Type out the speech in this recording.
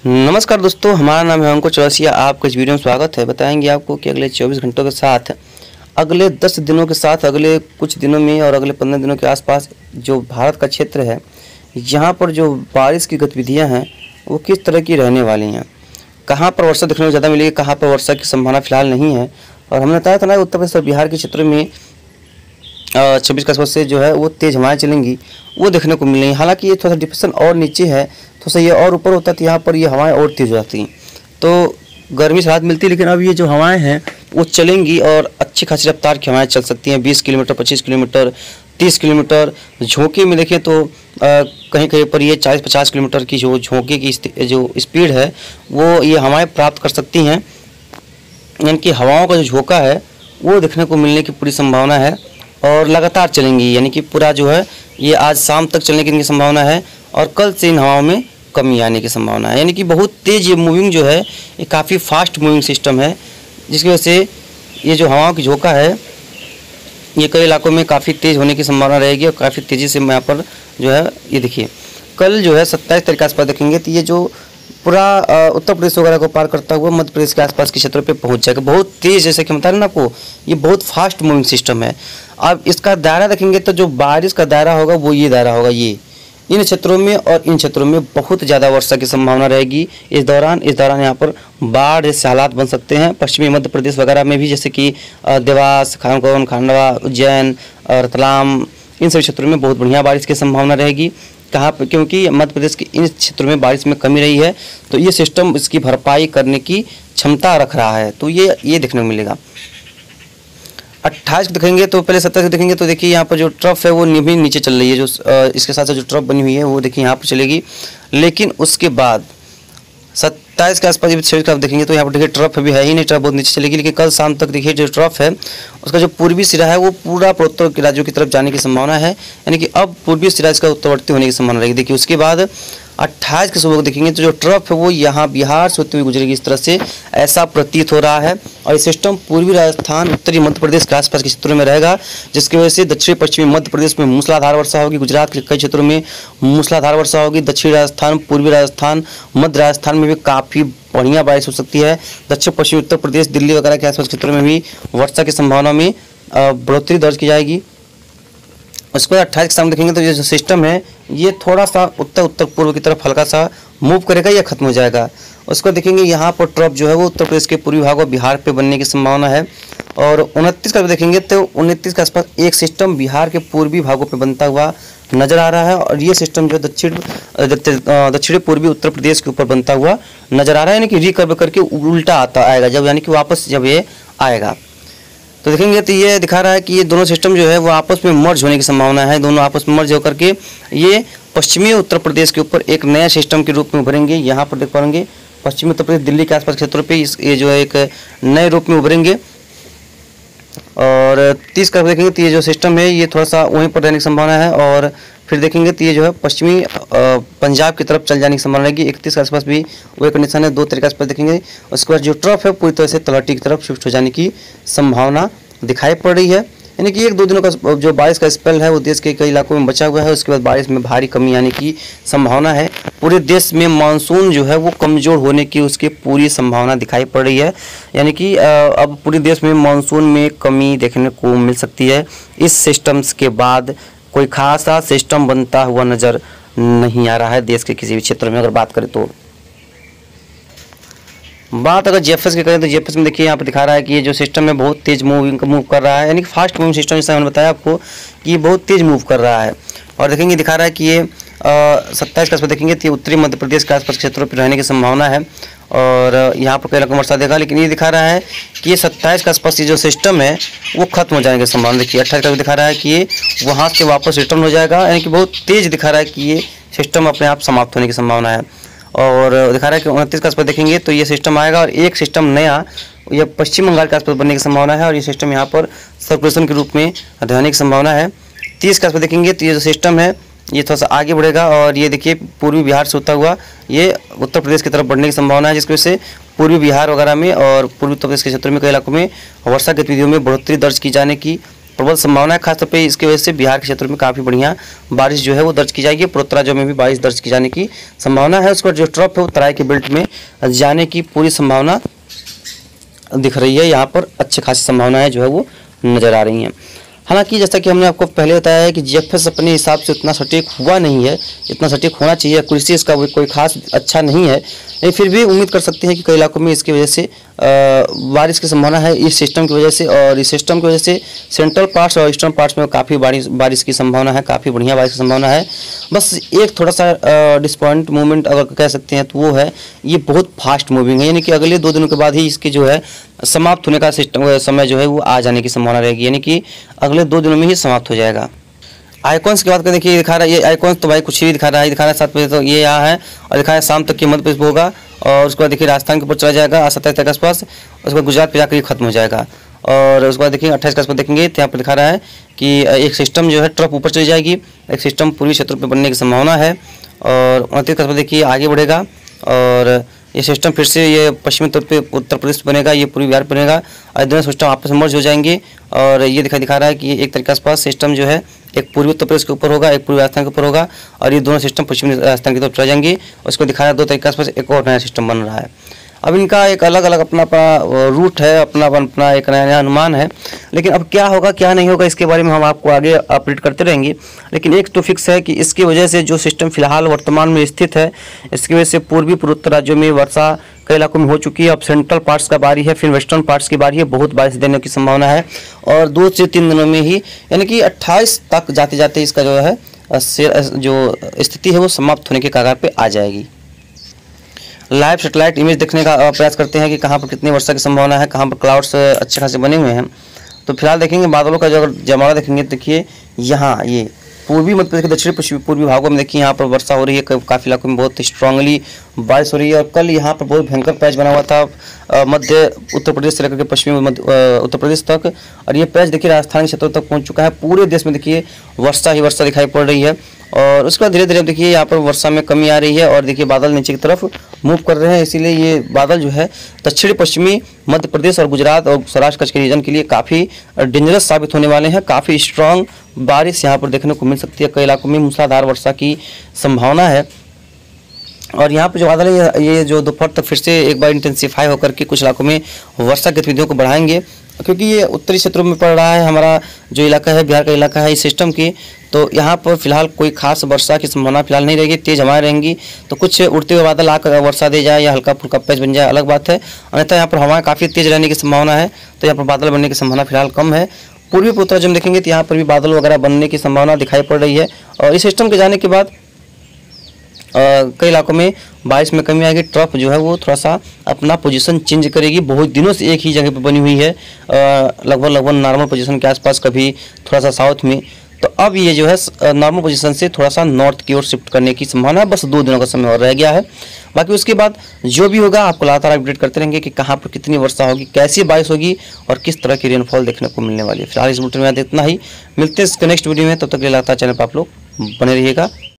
नमस्कार दोस्तों, हमारा नाम है अंकुर चौरसिया। आपको इस वीडियो में स्वागत है। बताएंगे आपको कि अगले 24 घंटों के साथ, अगले 10 दिनों के साथ, अगले कुछ दिनों में और अगले 15 दिनों के आसपास जो भारत का क्षेत्र है, यहाँ पर जो बारिश की गतिविधियाँ हैं वो किस तरह की रहने वाली हैं। कहाँ पर वर्षा देखने को ज़्यादा मिलेगी, कहाँ पर वर्षा की संभावना फिलहाल नहीं है। और हमने बताया था ना, उत्तर प्रदेश और बिहार के क्षेत्रों में 26 के आसपास से जो है वो तेज़ हवाएँ चलेंगी, वो देखने को मिलेंगी। हालांकि ये थोड़ा सा डिप्रेशन और नीचे है, थोड़ा सा ये और ऊपर होता तो यहाँ पर ये हवाएं और तेज़ हो जाती, तो गर्मी से राहत मिलती। लेकिन अब ये जो हवाएं हैं वो चलेंगी और अच्छी खासी रफ्तार की हवाएं चल सकती हैं, 20 किलोमीटर, 25 किलोमीटर, 30 किलोमीटर। झोंके में देखें तो कहीं कहीं पर ये 40-50 किलोमीटर की जो झोंके की जो स्पीड है वो ये हवाएँ प्राप्त कर सकती हैं। यानी कि हवाओं का जो झोंका है वो देखने को मिलने की पूरी संभावना है और लगातार चलेंगी। यानी कि पूरा जो है ये आज शाम तक चलने की इनकी संभावना है और कल से इन हवाओं में कमी आने की संभावना है। यानी कि बहुत तेज़ ये मूविंग जो है, ये काफ़ी फास्ट मूविंग सिस्टम है, जिसकी वजह से ये जो हवाओं की झोंका है ये कई इलाकों में काफ़ी तेज़ होने की संभावना रहेगी और काफ़ी तेज़ी से यहाँ पर जो है ये देखिए कल जो है 27 तारीख के आसपास देखेंगे तो ये जो पूरा उत्तर प्रदेश वगैरह को पार करता हुआ मध्य प्रदेश के आसपास के क्षेत्रों पे पहुंच जाएगा। बहुत तेज़, जैसे कि बता रहे हैं ना आपको, ये बहुत फास्ट मूविंग सिस्टम है। अब इसका दायरा देखेंगे तो जो बारिश का दायरा होगा वो ये दायरा होगा। ये इन क्षेत्रों में और इन क्षेत्रों में बहुत ज़्यादा वर्षा की संभावना रहेगी इस दौरान यहाँ पर बाढ़ जैसे हालात बन सकते हैं। पश्चिमी मध्य प्रदेश वगैरह में भी, जैसे कि देवास, खानकौन, खांडवा, उज्जैन, रतलाम, इन सभी क्षेत्रों में बहुत बढ़िया बारिश की संभावना रहेगी। कहाँ पर, क्योंकि मध्य प्रदेश के इन क्षेत्रों में बारिश में कमी रही है, तो ये सिस्टम इसकी भरपाई करने की क्षमता रख रहा है, तो ये देखने को मिलेगा। 28 देखेंगे तो पहले 27 देखेंगे तो देखिए यहाँ पर जो ट्रफ है वो भी नीचे चल रही है। जो इसके साथ साथ जो ट्रफ बनी हुई है वो देखिए यहाँ पर चलेगी। लेकिन उसके बाद 27 के आसपास जब 26 का देखेंगे तो यहाँ पर देखिए ट्रफ भी है ही नहीं, ट्रफ बहुत नीचे चलेगी। लेकिन कल शाम तक देखिए जो ट्रफ है उसका जो पूर्वी सिरा है वो पूरा पूर्वोत्तर के राज्यों की तरफ जाने की संभावना है। यानी कि अब पूर्वी सिरा इसका उत्तरवर्ती होने की संभावना रहेगी। देखिए उसके बाद 28 के सुबह को देखेंगे तो जो ट्रफ है वो यहाँ बिहार से होते हुए गुजरेगी, इस तरह से ऐसा प्रतीत हो रहा है। और ये सिस्टम पूर्वी राजस्थान, उत्तरी मध्य प्रदेश के आसपास के क्षेत्रों में रहेगा, जिसकी वजह से दक्षिण पश्चिमी मध्य प्रदेश में मूसलाधार वर्षा होगी, गुजरात के कई क्षेत्रों में मूसलाधार वर्षा होगी, दक्षिणी राजस्थान, पूर्वी राजस्थान, मध्य राजस्थान में भी काफ़ी बढ़िया बारिश हो सकती है। दक्षिण पश्चिमी उत्तर प्रदेश, दिल्ली वगैरह के आसपास क्षेत्रों में भी वर्षा की संभावना में बढ़ोतरी दर्ज की जाएगी। उसके बाद 28 के सामने देखेंगे तो ये जो सिस्टम है ये थोड़ा सा उत्तर पूर्व की तरफ हल्का सा मूव करेगा या खत्म हो जाएगा। उसको देखेंगे यहाँ पर ट्रफ जो है वो उत्तर प्रदेश के पूर्वी भाग और बिहार पे बनने की संभावना है। और 29 का देखेंगे तो 29 के आसपास एक सिस्टम बिहार के पूर्वी भागों पे बनता हुआ नजर आ रहा है और ये सिस्टम जो दक्षिणी पूर्वी उत्तर प्रदेश के ऊपर बनता हुआ नजर आ रहा है। यानी कि रिकर्व करके उल्टा आता आएगा जब, यानी कि वापस जब ये आएगा तो देखेंगे तो ये दिखा रहा है कि ये दोनों सिस्टम जो है वो आपस में मर्ज होने की संभावना है। दोनों आपस में मर्ज होकर के ये पश्चिमी उत्तर प्रदेश के ऊपर एक नया सिस्टम के रूप में उभरेंगे। यहाँ पर देख पाएंगे पश्चिमी उत्तर प्रदेश, दिल्ली के आसपास क्षेत्रों पे ये जो है एक नए रूप में उभरेंगे। और 30 का देखेंगे तो ये जो सिस्टम है ये थोड़ा सा वहीं पर रहने की संभावना है। और फिर देखेंगे तो ये जो है पश्चिमी पंजाब की तरफ चल जाने की संभावना रहेगी। 31 के आसपास भी वही कंडीशन है। 2 तारीख के आसपास देखेंगे। उसके बाद जो ट्रफ है पूरी तरह से तलहटी की तरफ शिफ्ट हो जाने की संभावना दिखाई पड़ रही है। यानी कि 1-2 दिनों का जो बारिश का स्पेल है वो देश के कई इलाकों में बचा हुआ है। उसके बाद बारिश में भारी कमी आने की संभावना है। पूरे देश में मानसून जो है वो कमज़ोर होने की उसकी पूरी संभावना दिखाई पड़ रही है। यानी कि अब पूरे देश में मानसून में कमी देखने को मिल सकती है। इस सिस्टम्स के बाद कोई खासा सिस्टम बनता हुआ नज़र नहीं आ रहा है देश के किसी भी क्षेत्र में। अगर बात करें तो बात अगर जेएफएस की करें तो जेएफएस में देखिए यहाँ पर दिखा रहा है कि ये जो सिस्टम है बहुत तेज़ मूव कर रहा है। यानी कि फास्ट मूविंग सिस्टम, जैसा मैंने बताया आपको कि ये बहुत तेज़ मूव कर रहा है। और देखेंगे दिखा रहा है कि ये 27 के आसपास देखेंगे तो ये उत्तरी मध्य प्रदेश के आसपास क्षेत्रों पर रहने की संभावना है और यहाँ पर कई इलाकों में वर्षा देगा। लेकिन ये दिखा रहा है कि ये 27 के आसपास ये जो सिस्टम है वो खत्म हो जाने की संभावना। देखिए 28 का दिखा रहा है कि ये वहाँ से वापस रिटर्न हो जाएगा। यानी कि बहुत तेज़ दिखा रहा है कि ये सिस्टम अपने आप समाप्त होने की संभावना है। और दिखा रहा है कि 29 के आसपास देखेंगे तो ये सिस्टम आएगा और एक सिस्टम नया ये पश्चिम बंगाल के आसपास बनने की संभावना है और ये सिस्टम यहाँ पर सर्कुलेशन के रूप में रहने की संभावना है। 30 के आसपास देखेंगे तो ये जो सिस्टम है ये थोड़ा सा आगे बढ़ेगा और ये देखिए पूर्वी बिहार से होता हुआ ये उत्तर प्रदेश की तरफ बढ़ने की संभावना है, जिसकी वजह से पूर्वी बिहार वगैरह में और पूर्वी उत्तर प्रदेश के क्षेत्रों में कई इलाकों में वर्षा गतिविधियों में बढ़ोतरी दर्ज की जाने की प्रबल संभावना है। खासतौर पे इसकी वजह से बिहार के क्षेत्रों में काफ़ी बढ़िया बारिश जो है वो दर्ज की जाएगी। पूर्वोत्तर में भी बारिश दर्ज की जाने की संभावना है। उसके बाद जो ट्रफ है वो तराई के बेल्ट में जाने की पूरी संभावना दिख रही है। यहाँ पर अच्छी खासी संभावनाएं जो है वो नज़र आ रही हैं। हालांकि जैसा कि हमने आपको पहले बताया है कि जीएफएस अपने हिसाब से उतना सटीक हुआ नहीं है, इतना सटीक होना चाहिए। कृषि इसका कोई खास अच्छा नहीं है, लेकिन फिर भी उम्मीद कर सकते हैं कि कई इलाकों में इसकी वजह से बारिश की संभावना है इस सिस्टम की वजह से। और इस सिस्टम की वजह से सेंट्रल पार्ट्स और ईस्टर्न पार्ट्स में काफ़ी बारिश की संभावना है, काफ़ी बढ़िया बारिश की संभावना है। बस एक थोड़ा सा डिसपॉइंट मूवमेंट अगर कह सकते हैं तो वो है, ये बहुत फास्ट मूविंग है, यानी कि अगले 2 दिनों के बाद ही इसके जो है समाप्त होने का सिस्टम समय जो है वो आ जाने की संभावना रहेगी, यानी कि अगले 2 दिनों में ही समाप्त हो जाएगा। आइकॉन्स की बात करें, देखिए दिखा रहा है ये आइकॉन्स तो भाई कुछ ही दिखा रहा है 7 बजे तो ये यहाँ है, और दिखा है शाम तक की मध्य प्रदेश पे होगा, और उसके बाद देखिए राजस्थान के ऊपर चला जाएगा 27 तक के आसपास, उसके बाद गुजरात पे जाकर ये खत्म हो जाएगा। और उसके बाद देखिए 28 के आसपास देखेंगे तो यहाँ पर दिखा रहा है कि एक सिस्टम जो है ट्रफ ऊपर चली जाएगी, एक सिस्टम पूर्वी क्षेत्र पर बनने की संभावना है। और 29 के आसपास देखिए आगे बढ़ेगा, और ये सिस्टम फिर से ये पश्चिमी तौर पे उत्तर प्रदेश बनेगा, ये पूर्वी बिहार बनेगा, और दोनों सिस्टम आपस में मर्ज हो जाएंगे। और ये दिखा रहा है कि एक तरीके के आसपास सिस्टम जो है एक पूर्वी उत्तर प्रदेश के ऊपर होगा, एक पूर्वी राजस्थान के ऊपर होगा, और ये दोनों सिस्टम पश्चिमी राजस्थान की तरफ चले जाएंगे। उसको दिखा रहा है 2 तरीके के आसपास एक और नया सिस्टम बन रहा है। अब इनका एक अलग अलग अपना रूट है, अपना एक नया अनुमान है, लेकिन अब क्या होगा क्या नहीं होगा इसके बारे में हम आपको आगे अपडेट करते रहेंगे। लेकिन एक तो फिक्स है कि इसकी वजह से जो सिस्टम फिलहाल वर्तमान में स्थित है, इसकी वजह से पूर्वी पूर्वोत्तर राज्यों में वर्षा कई इलाकों में हो चुकी है। अब सेंट्रल पार्ट्स का बारी है, फिर वेस्टर्न पार्ट्स की बारी है, बहुत बारिश देने की संभावना है। और 2 से 3 दिनों में ही, यानी कि 28 तक जाते जाते इसका जो है जो स्थिति है वो समाप्त होने के कगार पे आ जाएगी। लाइव सैटेलाइट इमेज देखने का प्रयास करते हैं कि कहाँ पर कितनी वर्षा की संभावना है, कहाँ पर क्लाउड्स अच्छे खासे बने हुए हैं। तो फिलहाल देखेंगे बादलों का जो जमावड़ा देखेंगे, देखिए यहाँ ये पूर्वी मध्य प्रदेश के दक्षिण पश्चिमी पूर्वी भागों में देखिए यहाँ पर वर्षा हो रही है, काफ़ी इलाकों में बहुत स्ट्रांगली बारिश हो रही है। और कल यहाँ पर बहुत भयंकर पैच बना हुआ था मध्य उत्तर प्रदेश से लेकर के पश्चिमी उत्तर प्रदेश तक, और ये पैच देखिए राजस्थान के क्षेत्रों तक पहुँच चुका है। पूरे देश में देखिए वर्षा ही वर्षा दिखाई पड़ रही है। और उसके बाद धीरे धीरे देखिए यहाँ पर वर्षा में कमी आ रही है, और देखिए बादल नीचे की तरफ मूव कर रहे हैं, इसीलिए ये बादल जो है दक्षिणी पश्चिमी मध्य प्रदेश और गुजरात और सौराष्ट्र कच्छ के रीजन के लिए काफ़ी डेंजरस साबित होने वाले हैं। काफ़ी स्ट्रांग बारिश यहाँ पर देखने को मिल सकती है, कई इलाकों में मूसलाधार वर्षा की संभावना है। और यहाँ पर जो बादल है ये जो दोपहर तक फिर से एक बार इंटेंसिफाई होकर के कुछ इलाकों में वर्षा गतिविधियों को बढ़ाएंगे, क्योंकि ये उत्तरी क्षेत्रों में पड़ रहा है। हमारा जो इलाका है बिहार का इलाका है इस सिस्टम की, तो यहाँ पर फिलहाल कोई खास वर्षा की संभावना फिलहाल नहीं रहेगी, तेज हवाएं रहेंगी। तो कुछ उड़ते हुए बादल आकर वर्षा दे जाए या हल्का फुल्का पैच बन जाए अलग बात है, अन्यथा यहाँ पर हवाएं काफ़ी तेज रहने की संभावना है, तो यहाँ पर बादल बनने की संभावना फिलहाल कम है। पूर्वी पूर्वोत्तर जब देखेंगे तो यहाँ पर भी बादल वगैरह बनने की संभावना दिखाई पड़ रही है। और इस सिस्टम के जाने के बाद कई इलाकों में बारिश में कमी आएगी। ट्रफ जो है वो थोड़ा सा अपना पोजीशन चेंज करेगी, बहुत दिनों से एक ही जगह पे बनी हुई है, लगभग नॉर्मल पोजीशन के आसपास, कभी थोड़ा सा साउथ में। तो अब ये जो है नॉर्मल पोजीशन से थोड़ा सा नॉर्थ की ओर शिफ्ट करने की संभावना है। बस 2 दिनों का समय और रह गया है, बाकी उसके बाद जो भी होगा आपको लगातार अपडेट करते रहेंगे कि कहाँ पर कितनी वर्षा होगी, कैसी बारिश होगी और किस तरह की रेनफॉल देखने को मिलने वाली है। फिलहाल इस बुलेटिन में इतना ही, मिलते हैं इसके नेक्स्ट वीडियो में, तब तक के लिए लगातार चैनल पर आप लोग बने रहिएगा।